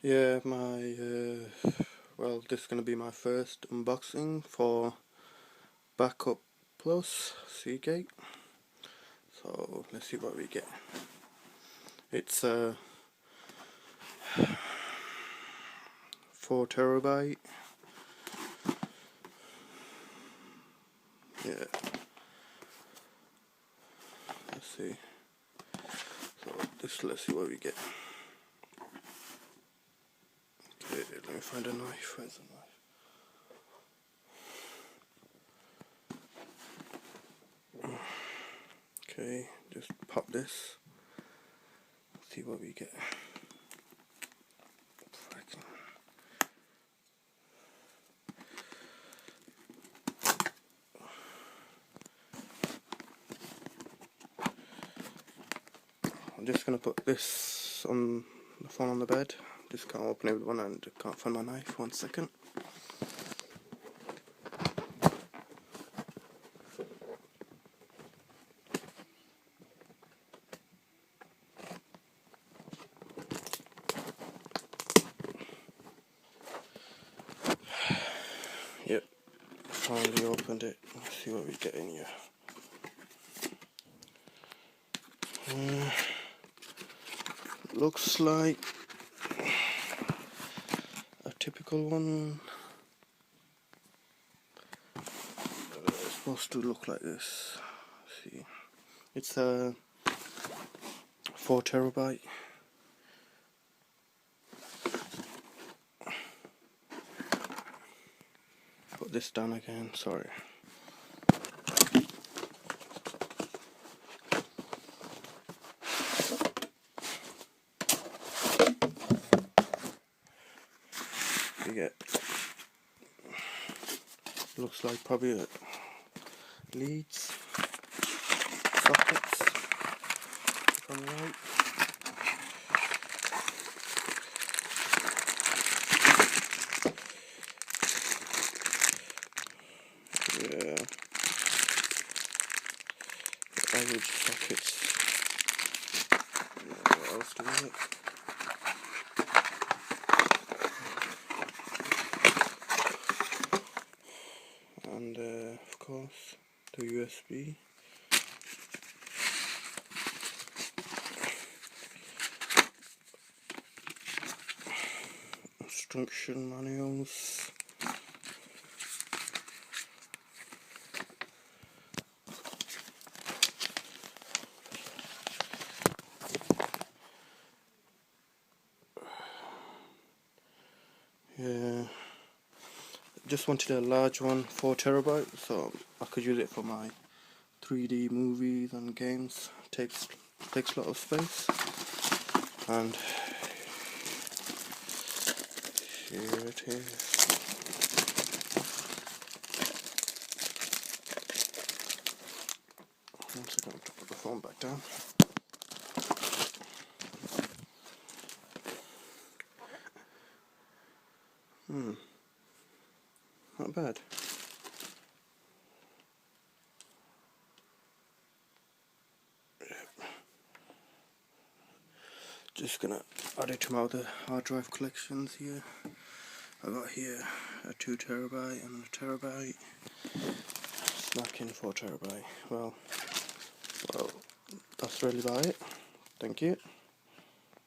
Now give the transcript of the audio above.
Yeah, well, this is gonna be my first unboxing for Backup Plus Seagate. So let's see what we get. It's 4 TB. Yeah, let's see. So let's see what we get. Okay, let me find a knife. Where's the knife? Okay, just pop this. See what we get. I'm just gonna put this on the phone on the bed. Just can't open it with one hand. Can't find my knife. 1 second. Yep, finally opened it. Let's see what we get in here. Looks like a typical one. It's supposed to look like this. Let's see, it's a 4 TB. Put this down again. Sorry. You get, looks like probably leads, sockets, if I'm right. Yeah, average sockets. Yeah, what else do we get? And of course the USB. Instruction manuals. Yeah, just wanted a large one, 4 TB, so I could use it for my 3D movies and games. Takes a lot of space. And here it is. Once again, to put the phone back down. Not bad. Just gonna add it to my other hard drive collections here. I got here a 2 TB and a terabyte. Smacking 4 TB. Well, that's really about it. Thank you.